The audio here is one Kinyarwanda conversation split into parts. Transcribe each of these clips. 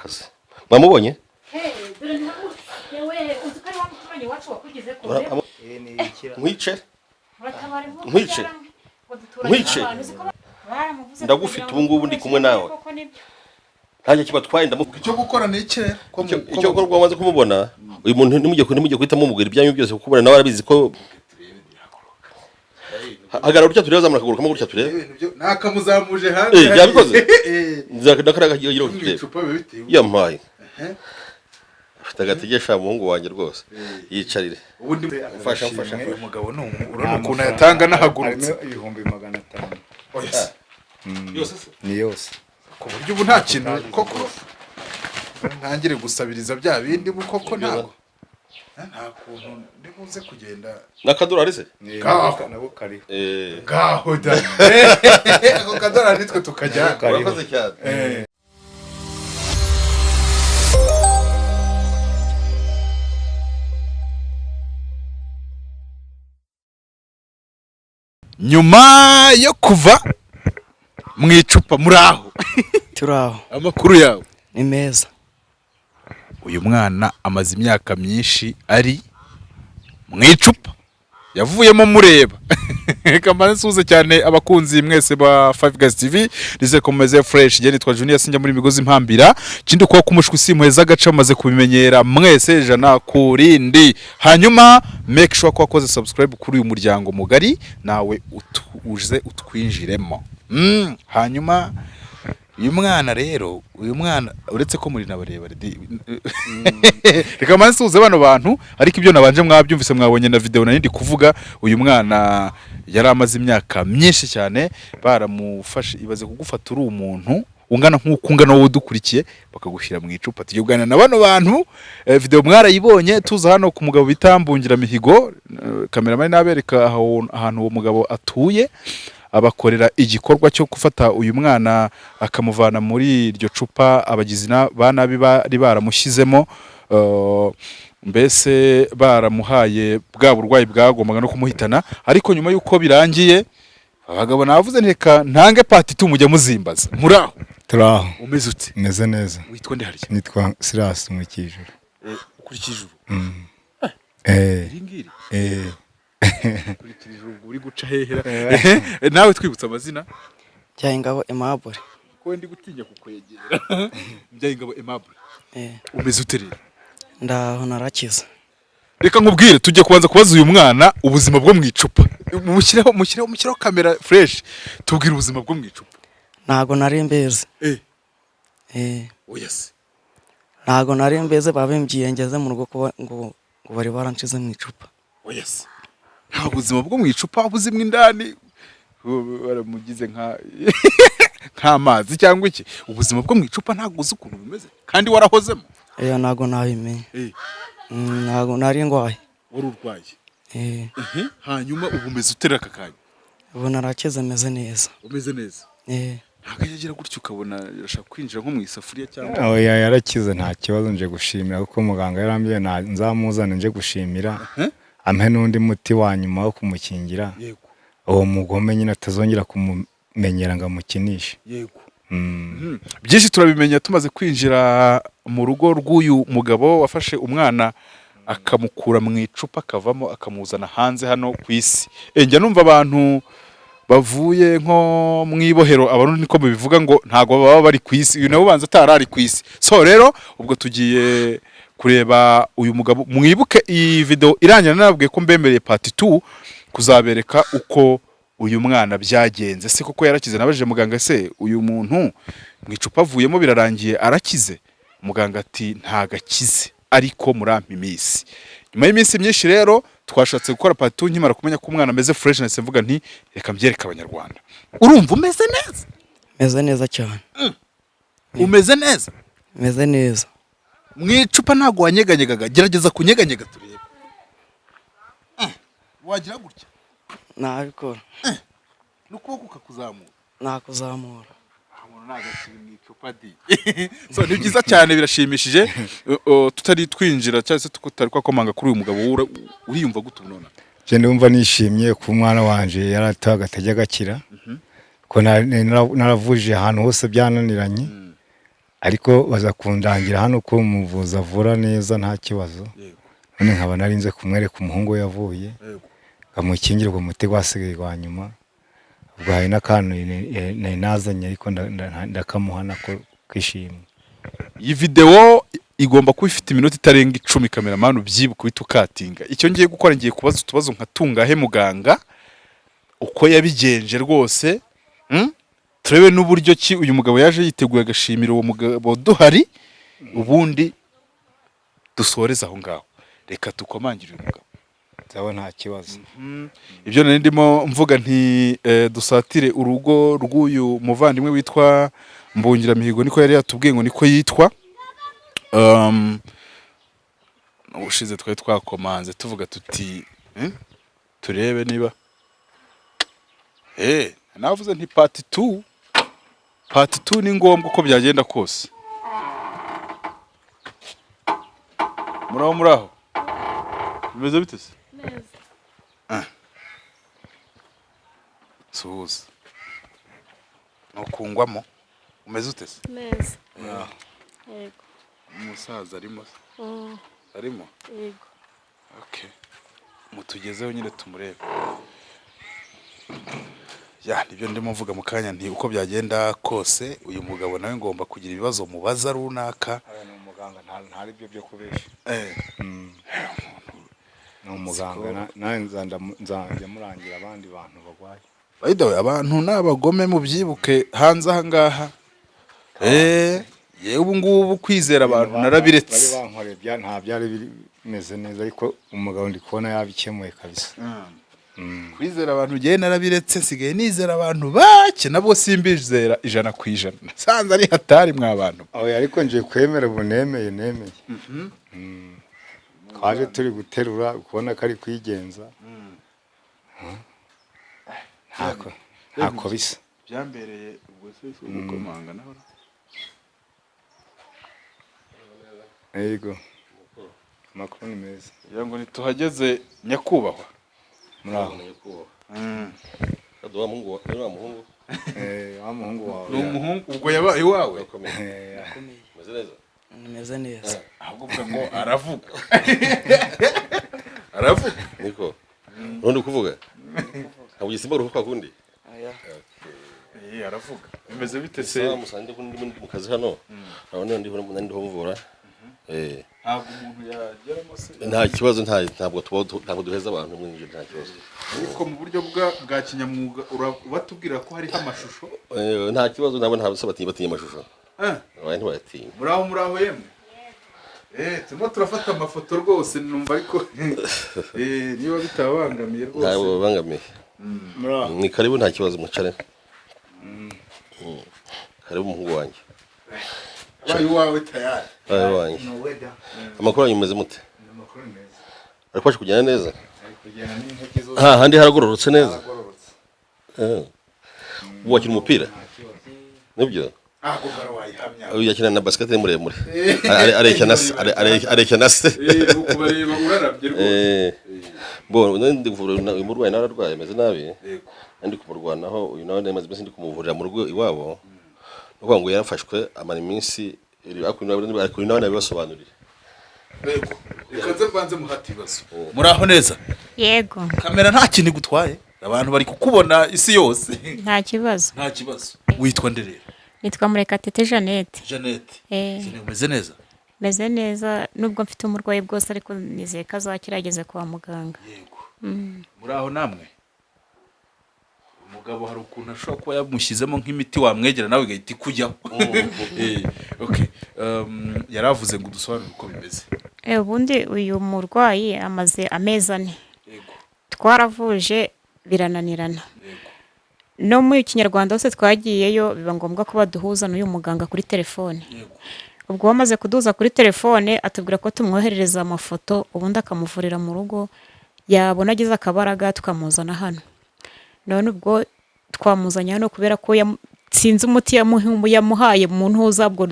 akazi mwamubonye dore ntabwo yewe uzikari wamuturanye wacu wakugize kure ni ikira nkwice nkwice ndagufite ubu ngubu ndi kumwe nawe ntajya kibatwaye ndamufite icyo gukora ni ikere icyo gukora wamaze kumubona uyu muntu nimujye guhitamo mubwira ibyanyu byose kuko ubona nawe arabizi ko hagarara urya tureba zamura kaguru kamwe gutya turebe nakamuzamuje hanze yabikoze ndakaraga yiro turebe yampaye afite agategesha umuhungu wanjye rwose yicarire ubundi mfasha umugabo no urabona ukuntu yatanga nahagurutse 1500 yose ni yose ku buryo ubu nta kintu koko ntangire gusabiriza bya bindi koko ntabwo nta kuntu ndibuze kugenda nakadorari se nabo kari ngaho da ako kadorari nitwe tukajya urakoze cyane nyuma yo kuva mu icupa muraho turaho amakuru yawe ni meza uyu mwana amaze imyaka myinshi ari mu icupa yavuyemo mureba reka mbansuze cyane abakunzi mwese ba 5 Guys TV rize komeze fresh je nitwa Junior sinjya muri migozi impambira kindi kwa kumushwa simuheza gaca maze kubimenyera mwese jana kurindi hanyuma make sure ko wakoze subscribe kuri uyu muryango mugari nawe utuze utwinjiremo hanyuma uyu mwana rero uyu mwana uretse ko muri nabareba reka mbansuze bano bantu ariko ibyo nabanje mwabyumvise mwabonye na video nandi kuvuga uyu mwana yari amaze imyaka myinshi cyane baramufashe ibaze kugufata uri umuntu ungana nk'uko ungana wowe dukurikiye bakagushyira mu icupa tujyugana na bano bantu video mwarayibonye tuza hano ku mugabo bitambungira mihigo cameraman nabereka ahantu uwo mugabo atuye abakorera igikorwa cyo gufata uyu mwana akamuvana muri iryo cupa abagizi banabi bari baramushyizemo mbese baramuhaye bwa burwayi bwagombaga no kumuhitana ariko nyuma yuko birangiye abagabo navuze nteka ntange part 2 mujya muzimbaza muraho turaho umeze ute meze neza witwa nde harya nitwa Silas mu kijuru kuri kijuru ngiri kuri kijuru uri guca hehera nawe twibutsa amazina Byayingabo Aimable ko ndi gutinya kukwegera Byayingabo Aimable umeze ute rero ndaho narakiza reka nkubwire tujye kubanza kubaza uyu mwana ubuzima bwo mu icupa mushyiraho kamera fresh tubwire ubuzima bwo mu icupa ntago nari mbeze oyase ntago nari mbeze babembyiye ngeze mu rugo ngo bari baranshize mu icupa oyase nta buzima bwo mu icupa buzimwe indani baramugize nk'amazi cyangwa iki ubuzima bwo mu icupa ntago uzi ukuntu bumeze kandi warahozemo ntago nabimenye ntago nari ngwaye wari urwaye hanyuma ubu umeze utera aka kanya ubu narakize meze neza umeze neza ntago yagira gutyo ukabona yashaka kwinjira nko mu isafuriya cyangwa oya yarakize nta kibazo nje gushimira kuko muganga yarambye nzamuzana nje gushimira ampe n'undi muti wa nyuma wo kumukingira uwo mugome nyine atazongera kumumenyera ngo amukinishe yego byinshi turabimenya tumaze kwinjira mu rugo rw'uyu mugabo wafashe umwana akamukura mu icupa akavamo akamuzana hanze hano ku isi njya numva abantu bavuye nko mu ibohero abantu niko bivuga ngo ntago baba bari ku isi uyu nawe ubanza atarari ku isi so rero ubwo tugiye kureba uyu mugabo mwibuke iyi video irangira nababwiye ko mbemereye part 2 kuzabereka uko uyu mwana byagenze se koko yarakize nabajije muganga se uyu muntu mu icupa avuyemo birarangiye arakize muganga ati ntagakize ariko murampa iminsi nyuma y'iminsi myinshi rero twashatse gukora part 2 nkimara kumenya ko umwana ameze fresh nase mvuga nti reka mbyereka abanyarwanda urumva umeze neza meze neza cyane umeze neza meze neza mu icupa ntago wanyeganyegaga gerageza kunyeganyega turebe wagira gutya nabikora n'ukuboko kakuzamura nakuzamura nagashira mu icupa di so ni byiza cyane birashimishije tutari twinjira cyangwa se tutari kwakomanga kuri uyu mugabo uriyumva gute none je ndumva nishimye ku mwana wanje yarataga atajya gakira ko naravuje ahantu hose byananiranye ariko baza kundangira hano ko umuvuzi avura neza nta kibazo none nkaba narinze kumwereka umuhungu we yavuye nkamukingirwa umuti wasigaye wa nyuma ubwo hari n'akantu nazanye ariko ndakamuha nako kwishimye. Iyi video igomba kuba ifite iminota itarenga 10 cameraman ubyibuka uhita ukatinga. Icyo ngiye gukora ngiye kubaza utubazo nkatungahe muganga uko yabigenje rwose turebe n'uburyo ki uyu mugabo yaje yiteguye agashimira uwo mugabo duhari ubundi dusoreza aho ngaho. Reka tukomangire uyu mugabo zawe nta kibazo. Ibyo nari ndimo mvuga nti dusatire urugo rw'uyu muvandimwe witwa Mbungiramihigo niko yari yatubwiye ngo niko yitwa. Ubushize twari twakomanze tuvuga tuti turebe niba navuze nti part 2 ni ngombwa uko byagenda kose. Muraho bimeze bite se? Neza. Suza nokungwamo umeze ute se? Neza. Yego. Umusaza arimo se? Arimo? Yego. Okay. Mutugezeho nyine tumurebe. Ya nibyo ndimo mvuga mu kanya nti uko byagenda kose uyu mugabo nawe ngomba kugira ibibazo mubaza runaka. Ni umuganga ntari byo kubesha. Ni umuganga nawe nzajya murangira abandi bantu bagwaye. Bayidawe abantu n'abagome mu byibuke hanze aha ngaha. Yewe ubu ngubu kwizera abantu narabiretse. Bari bankoreye nta byari bimeze neza ariko umugabo ndi kubona yabikemuye kabisa. Kwizera abantu giye narabiretse sigaye nizera abantu bake nabo simbizera 100%. Sanza ari hatari mwa abantu. Aho ariko nje kwemera bunemeye. Twaje turi guterura kubona ko ari kwigenza. Ntako bisa. Byambereye ubwo se ugukomanga naho. Yego. Makuru ni meza. Yango nituhageze nyakubahwa. Muraho. Wa muhungu wa muhungu wawe. Ni umuhungu ubwo yabaye wawe. Meze neza. Nimeze neza. Ahubwo uvuga ngo aravuga. Aravuga. Niko. None kuvuga. Ntabwo gisimba uruhuka kundi. Aravuga. Bimeze bite se? Musande kundi mu kazi hano. Nabone ndiho mvura. Ntabwo umuntu yageramo se. Nta kibazo ntabwo duheza abantu mwinjye nta kibazo. Ariko mu buryo bwa kinyamwuga ubatubwira ko hari amashusho. Nta kibazo nabo ntabwo batinya amashusho. Abantu bayatinya. Muraho yemwe. Turimo turafata amafoto rwose numva ariko niba bitabangamiye rwose. Ntabwo bangamiye. Ni karibu nta kibazo mucare. Karibu umuhungu wanjye. Bayi wawe tayari. Bayi wanjye. Amakuru yanyumeze mute? Amakuru neza. Ariko kugenda neza. Kugenda n'intoki zose. Handi haragororotse neza. Wakina umupira? Nibyo? Gugara wayihamya. Yakina na basket muremure. Areshya na se. Ukubareba urarabye rwose. Bo ndi kuvura umurwayi nararwaye meze nabi. Ndi kumurwanaho uyu nawe nemaze bese ndi kumuvurira mu rugo iwabo. Nuko ngo yarafashwe amara iminsi ariko nawe nabibasobanurira. Ikaze banze muhati bibazo. Muraho neza? Yego. Kamera nta kintu gutwaye. Abantu bari kukubona isi yose. Nta kibazo. Nta kibazo. Witwa nderera? Nitwa Murekatete Jeannette. Jeannette. Umeze neza? Meze neza nubwo mfite umurwayi bwose ariko nizeye ko azakirageze kwa muganga. Yego. Muraho namwe? Umugabo hari ukuntu ashobora kuba yamushyizemo nk'imiti wamwegera nawe gahita ikujyaho. Okay. Yaravuze ngo dusobanure uko bimeze. Ubundi uyu murwayi amaze amezi 4. Yego. Twaravuje birananirana. Yego. No mu Kinyarwanda hose twagiyeyo biba ngombwa ko baduhuza n'uyu muganga kuri telefone. Yego. Ubwo wamaze kuduza kuri telefone atubwira ko tumwoherereza amafoto ubundi akamuvurira mu rugo yabona agize akabaraga tukamuzana hano. None ubwo twamuzanya hano kubera ko sinzi umuti yamuhaye mu ntuza bwo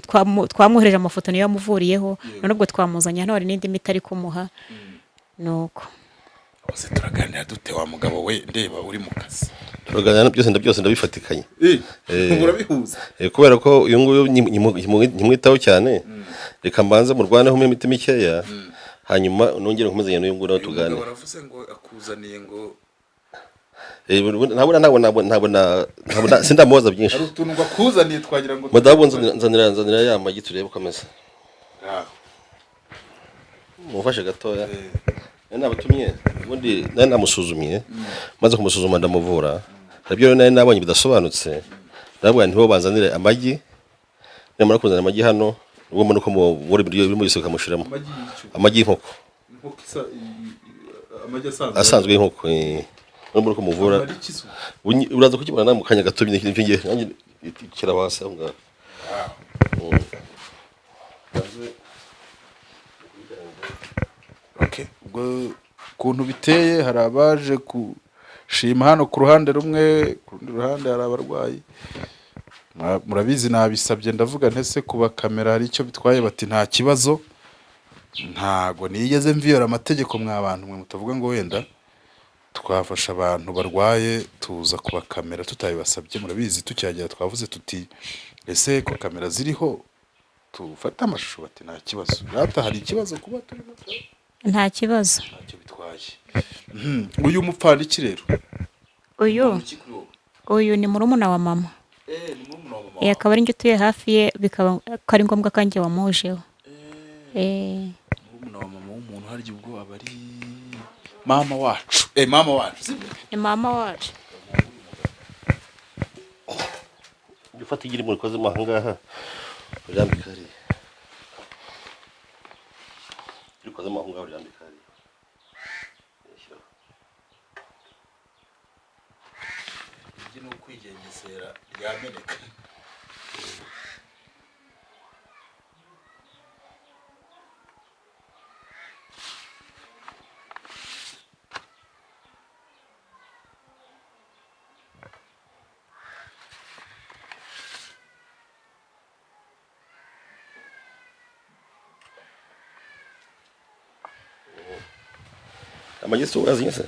twamwohereje amafoto niyo yamuvuriyeho. None ubwo twamuzanya hano hari n'indi miti ari kumuha. Nuko Ose turaganira dute wa mugabo we ndeba uri mu kazi. turaganira byose ndabifatikanye murabihuza kubera ko uyu nguyu nyimwitaho cyane reka mbanze murwaneho mu miti mikeya hanyuma nongere nkomezanye n'uyu nguyu nawe tugane baravuze ngo akuzaniye ngo ntabwo sindamubaza byinshi hari utuntu ngo akuzaniye twagira ngo madabu nzanira ya magi turebe uko ameze mufashe gatoya nari nabatumye ubundi nari namusuzumye maze kumusuzuma ndamuvura hari ibyo nari nabonye bidasobanutse ndabwira ntibo banzanire amagi nimara kuzana amagi hano ubwo nuko muri biri mu isuka mushiramo amagi y'inkoko asanzwe y'inkoko nubwo uko muvura uraza kukibona na mu kanya gato bintu ngiye nanjye ikira wasa ngaho ubwo kuntu biteye hari abaje gushima hano ku ruhande rumwe ku rundi ruhande hari abarwayi murabizi nabisabye ndavuga ntese kuba kamera hari icyo bitwaye bati nta kibazo ntago nigeze mviyora amategeko mw'abantu mwe mutavuga ngo wenda twafasha abantu barwaye tuza kuba kamera tutabibasabye murabizi tucyagera twavuze tuti ese ko kamera ziriho tufata amashusho bati nta kibazo rata hari ikibazo kuba turi nta kibazo ntacyo bitwaye uyu mupfandiki rero uyu ni murumuna wa mama akaba ari njye utuye hafi ye bikaba ko ari ngombwa ko njye wamujeho murumuna wa mama w'umuntu harya ubwo aba ari mama wacu mama wacu ni mama wacu ufata igiri muri koze mahangaha urambika ari koze mahangaha urambika ari no kwigengesera ryameneka amagi si wazanye se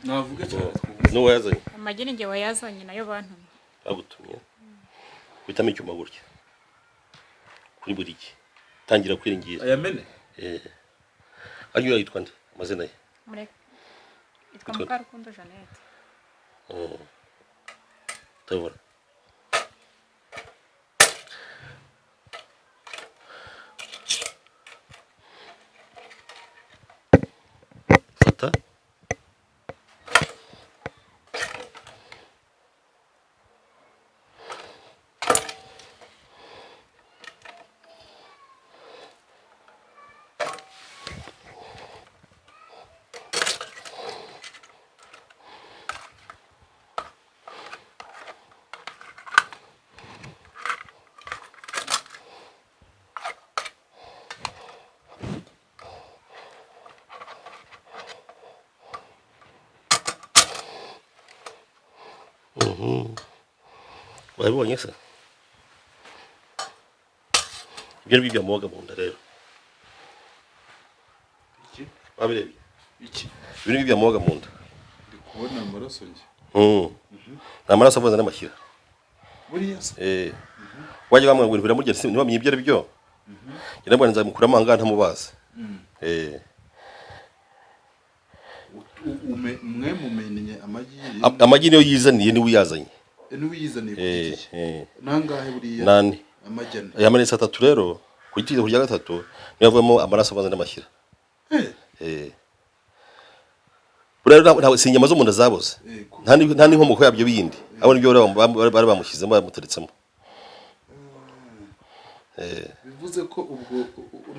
navuga cyane n'uwo yazanye amagi ni njye wayazanye nayo bantumye bagutumye kwitamo icyuma gutya kuri buri gihe tangira kwiringira ayamene anyura yitwa nde amazina ye yitwa Mukarukundo Jeannette tabora fata wabibonye se ibyo ngibyo byamubaga mu nda rero wabirebye iki ibyo ngibyo byamubaga mu nda ndi kubona amaraso nge ni amaraso avanze n'amashyira buriya se wajya bamwe ngo biramurya ntibamenye ibyo ari byo nyirabwo nzamukuramo ahangaha ntamubaze mwe mumenye amagi niyo yizaniye niwe uyazanye n'uwiyizaniye nangahe buriya nani amajyane aya manesi 3 rero ku giti cya gatatu niyo avamo amaraso avanze n'amashyira buriya si inyama zo mu nda zaboze nta n'inkomoko yabyo bindi abo nibyo bari bamushyizemo bamuteretsemo bivuze ko ubwo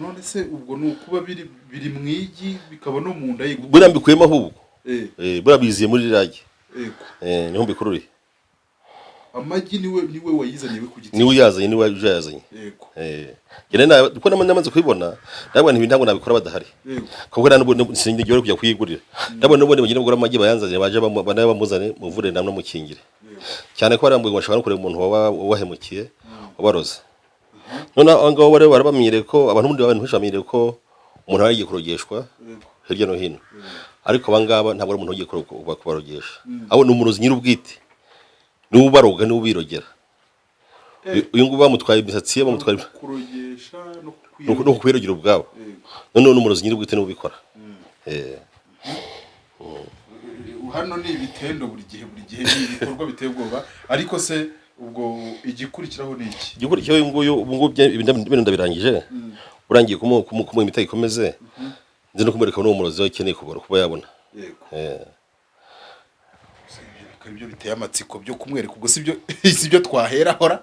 none se ubwo ni ukuba biri mu igi bikaba no mu nda yego buriya mbikuyemo ahubwo buriya biziye muri rage niho mbikururiye amagi niwe wayizaniye we ku giti niwe yazanye niwe yazanye yego kuko namaze kubibona ndabona ibintu ntabwo nabikora badahari kuko sinigera kujya kuyigurira ndabona n'ubundi bagira bagura amagi bayanzanye baje bamuzane muvure namwe mukingire cyane ko barambwiye ngo bashobora kureba umuntu wahemukiye wabaroze none angabo bare barabamenyere ko abantu benshi bamenyere ko umuntu ari kurogeshwa hirya no hino ariko abangaba ntabwo ari umuntu ugiye kubarogesha abo ni umurozi nyir'ubwite niwe ubaroga niwe ubirogera uyu nguyu bamutwaye imisatsi ye bamutwaye kurogesha no kubirogera ubwabo none n'umurozi nyir'ubwite niwe ubikora hano ni ibitendo buri gihe ibikorwa biteye ubwoba ariko se ubwo igikurikiraho ni iki igikurikiraho uyu nguyu ubu ngubu ibintu ndabirangije urangiye kumuha imiti ikomeze nzi no kumwereka n'uwo murozi akeneye kuba yabona ibyo biteye amatsiko byo kumwereka ubwo sibyo twahera hora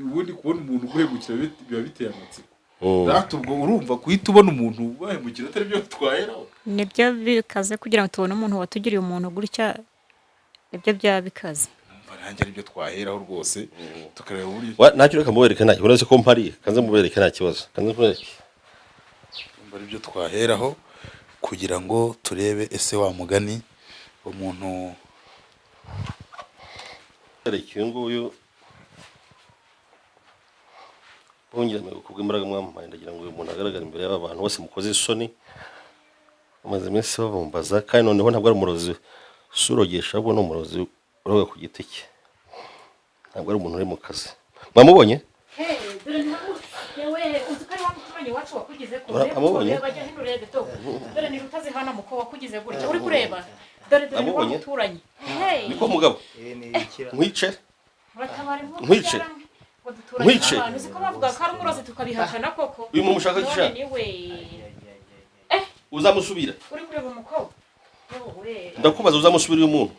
ubundi kubona umuntu uguhemukira biba biteye amatsiko rata ubwo urumva guhita ubona umuntu ubahemukira atari byo twaheraho nibyo bikaze kugira ngo tubone umuntu watugiriye umuntu gutya nibyo byaba bikaze nanjye aribyo twaheraho rwose tukareba uburyo ntacyo reka mubereke nta kibazo ko mpari kanze mubereke nta kibazo kanze mubereke aribyo twaheraho kugira ngo turebe ese wa mugani umuntu uyu nguyu bongera kubw'imbaraga mwamuhaye ndagira ngo uyu muntu agaragare imbere y'aba bantu bose mukoze isoni bamaze iminsi babumbaza kandi noneho ntabwo ari umurozi usurogesha ahubwo ni umurozi uroga ku giti cye ntabwo ari umuntu uri mu kazi mwamubonye dore yewe uzi ko ari wa muturanyi wacu wakugize ko amubonye bajya hino urebe to dore ni rutazi hana muko wakugize gutya uri kureba dore ni wa muturanyi niko mugabo nkwice nkwice nkwice uzi ko bavuga ko ari umurozi tukabihakana koko uyu muntu ushaka gishaka uzamusubira uri kureba umukobwa ndakubaza uzamusubira uyu muntu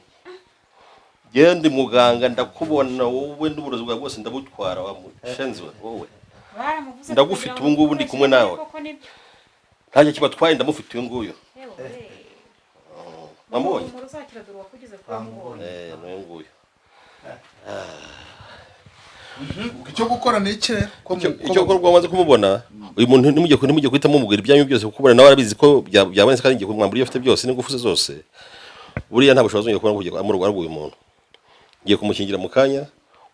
genda muganga ndakubona wowe n'uburozi bwawe bwose ndabutwara wa mushenzi wowe ndagufite ubu ngubu ndi kumwe nawe ntajya kibatwaye ndamufite uyu nguyu mwamubonye n'uyu nguyu icyo gukora ni iki icyo gukora wamaze kumubona uyu muntu nimujye guhita mumubwira ibyanyu byose kuko ubona nawe arabizi ko byabonetse kandi ngiye kumwambura iyo afite byose n'ingufu ze zose buriya nta bushobozi ngiye kubona kujya amurwara uyu muntu ngiye kumukingira mu kanya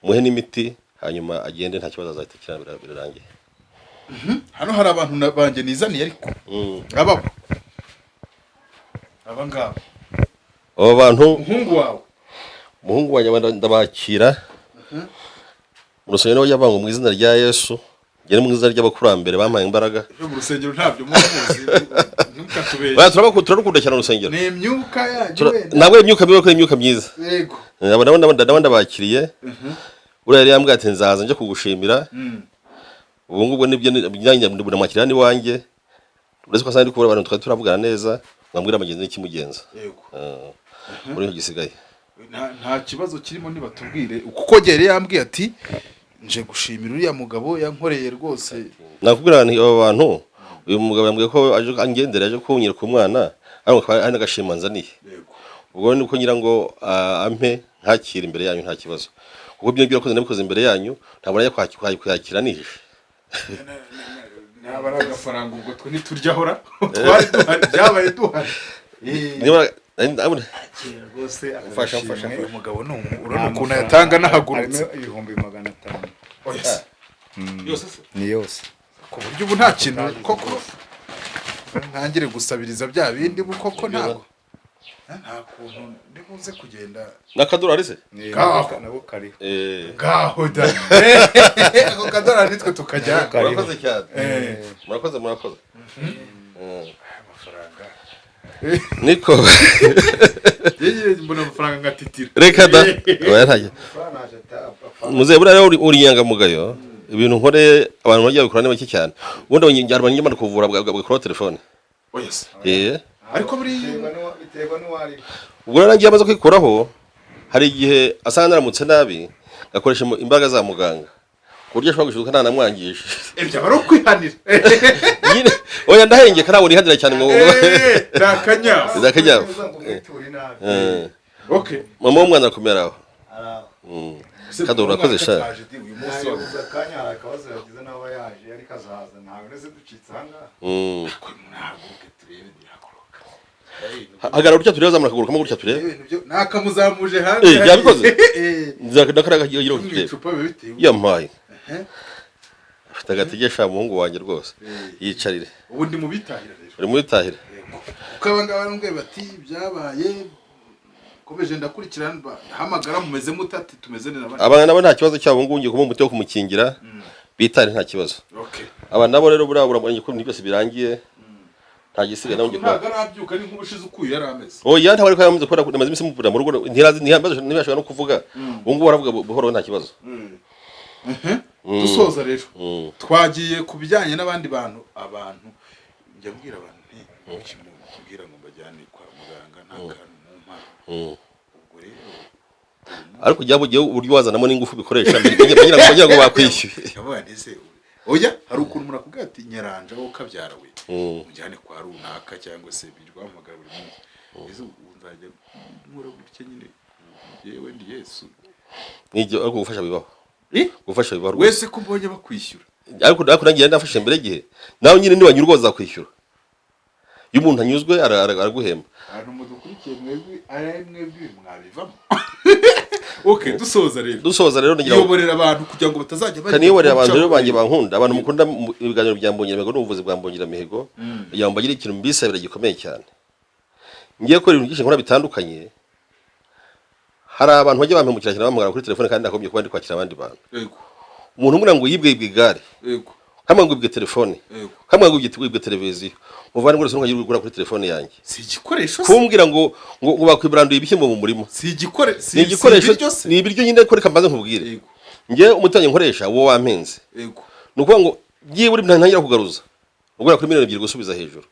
umuhe n'imiti hanyuma agende nta kibazo azahita kirambira birarangiye hano hari abantu banjye nizaniye ariko aba ngaba aba bantu umuhungu wanjye ndabakira mu rusengero nawe yavanga mu izina rya Yesu ngene mu izina ry'abakurambere bampaye imbaraga mu rusengero ntabyo muzi turarukunda cyane urusengero ni imyuka yanyu ntabwo imyuka mibi ko imyuka myiza yego nabo ndabakiriye uriya yari yambwiye ati nzaza nje kugushimira ubu ngubwo nibyo ndamwakira n'iwanjye uretse ko asanga ndi kubura abantu twari turavugana neza mwambwira amagenzi n'ikimugenza yego muri gisigaye nta kibazo kirimo nibatubwire kuko gere yambwiye ati nje gushimira uriya mugabo yankoreye rwose nakubwira nti abo bantu uyu mugabo yambwiye ko aje angendera aje kunyira ku mwana ariko ari nagashima nzaniye ubwo ni uko ngira ngo ampe nkakira imbere yanyu nta kibazo kuko ibyo byo nabikoze imbere yanyu ntabwo najya kwakira nihishe nabara agafaranga ubwo twe nituryahora twari duhari byabaye duhari ufasha uyu mugabo ni urabona ukuntu yatanga n'ahagurutse ibihumbi 500 ni yose ku buryo ubu nta kintu koko ntangire gusabiriza bya bindi koko ntabwo nta kuntu ndibuze kugenda n'akadorari se nabo kari ngaho da ako kadorari nitwe tukajya murakoze cyane murakoze amafaranga niko yeye mbona amafaranga ngatitira reka da oya muze buriya uri yangamugayo ibintu nkore abantu bagiye gukora ni bake cyane ubundi abantu nyamara kuvura bwa telefone ariko buri biterwa n'uwari ubwo narangiye amaze kwikuraho hari igihe asanga naramutse nabi gakoresha imbaraga za muganga kurya ashobora gushuka nta namwangije ibyo baro kwihanira oya ndahengeka ntabwo nihanira cyane ngo nakanya okay mama w'umwana akomeraho kandi urakoze sha akanya arakabaza yagize nawe yaje ariko azaza ntabwo nese ducitse hanga hagarara utya tureba zamura kuguru kamwe gutya turebe nakamuzamuje hanze yabikoze ndakaraga yiro yampaye afite agategesha umuhungu wanjye rwose yicarire ubu ndi mu bitahira rero uri mu bitahira ukabanga barambwe bati byabaye komeje ndakurikirana hamagara mumeze mutati tumeze neza abana nabo nta kibazo cyabo ngungiye kuba umuti wo kumukingira bitari nta kibazo. Aba nabo rero burabura ko byose birangiye nta gisigaye nawe ngiye kwa arabyuka ni nk'ubushize ukuye yarameze oya nta bari kwamaze gukora amaze imisi muvura mu rugo ntibashobora no kuvuga ubungu baravuga buhoro nta kibazo. Dusoza rero twagiye kubijyanye n'abandi bantu njya mbwira abantu nti kubwira ngo mbajyane kwa muganga nta kantu mu mpano ubwo rero ariko ujya bugiye uburyo wazanamo n'ingufu bikoresha kugira ngo bakwishyuye oya hari ukuntu umuntu akubwira ati nyaranja wowe kabyara we mujyane kwa runaka cyangwa se birwamagara buri munsi ese unzajya nkura gutya nyine yewe ndi Yesu nijyo ariko gufasha bibaho gufasha bibaho wese ko mbonye bakwishyura ariko nagiye ndafashe mbere gihe nawe nyine niwanyurwa uzakwishyura iyo umuntu anyuzwe araguhemba abantu mudukurikiye mwebwe mwabivamo dusoza rero ngira yoborera abantu kugira ngo batazajya bari kaniyoborera abantu rero banjye bankunda abantu mukunda ibiganiro bya Mbongira Mihigo n'ubuvuzi bwa Mbongira Mihigo kugira ngo bagire ikintu mbisabira gikomeye cyane ngiye ko ibintu byinshi nkora bitandukanye hari abantu bajya bampemukira cyane bamugara kuri telefone kandi nakombye kuba ndi kwakira abandi bantu umuntu umwe ngo yibwe igare kamwe ngo yibwe telefone kamwe ngo yibwe televiziyo muvana ngo songa yigura kuri telefone yanjye si igikoresho kumbwira ngo bakwibranduye ibishyimbo mu murimo si igikoresho ni ibiryo nyine ko reka mbaze nkubwire ngiye umutanye nkoresha wo wampenze nuko ngo giye buri ntangira kugaruza ugura kuri 2,000 gusubiza hejuru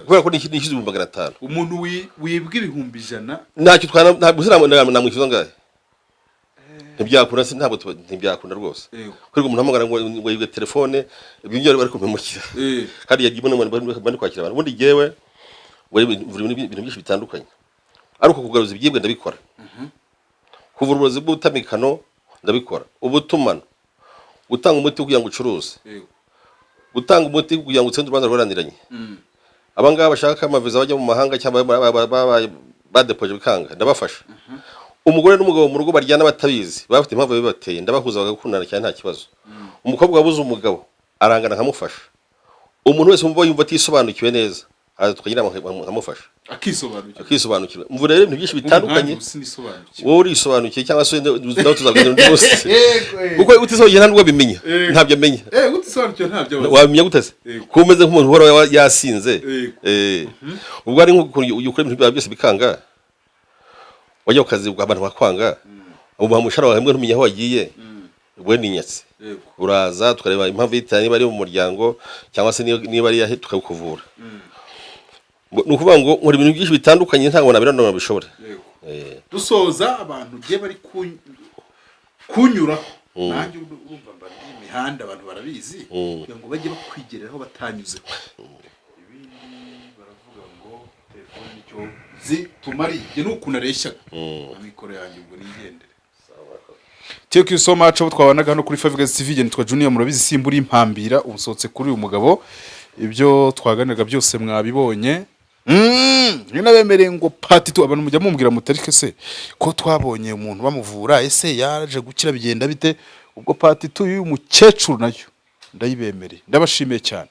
kubera ko n'ikindi 500 umuntu wibwa 100 ntacyo twana namwishyuza ngahe ntibyakunda ntabwo ntibyakunda rwose kuri umuntu hamagara ngo yibwe telefone ibyo bari kumpemukira kandi yagiye bandi kwakira abantu ubundi jewe ngo ibintu byinshi bitandukanye ariko kugaruza ibyibwe ndabikora kuvura uburozi bw'utamikano ndabikora ubutumano gutanga umuti kugira ngo ucuruze gutanga umuti kugira ngo utsende urubanza rwaraniranye abangaba bashaka amaviza bajya mu mahanga cyangwa badepoje bikanga ndabafasha umugore n'umugabo mu rugo baryana batabizi bafite impamvu bibateye ndabahuza bagakundana cyane nta kibazo umukobwa wabuze umugabo arangana nkamufasha umuntu wese umva yumva atisobanukiwe neza tukagira nkamufasha akisobanukirwa mvu rero ibintu byinshi bitandukanye wowe urisobanukiye cyangwa se nawe tuzabwira undi wose kuko utisobanukiye nta nubwo bimenya ntabyo amenya utisobanukiye ntabyo wamenya guteze ko umeze nk'umuntu uhora yasinze ubwo ari nk'ukuntu ukora ibintu byose bikanga wajya ukazi abantu bakwanga ubu mushara wawe ntumenya aho wagiye we ninyatse uraza tukareba impamvu yitana niba ari mu muryango cyangwa se niba ari yahe tukakuvura nukuvuga ngo nkora ibintu byinshi bitandukanye ntabwo nabirana bishobora dusoza abantu giye bari kunyura nanjye urumva mbari imihanda abantu barabizi kugira ngo bajye bakwigereraho batanyuze zitumari je nukuna reshyaga amikoro yanjye ubwo nigendere Thank you so much abo twabanaga hano kuri 5 TV nitwa Junior murabizi simburi impambira ubusotse kuri uyu mugabo ibyo twaganiraga byose mwabibonye ninabemereye ngo part 2 abantu mujya mumbwira mutarike se ko twabonye umuntu bamuvura ese yaje gukira bigenda bite ubwo part 2 y'uyu mukecuru nayo ndayibemereye ndabashimiye cyane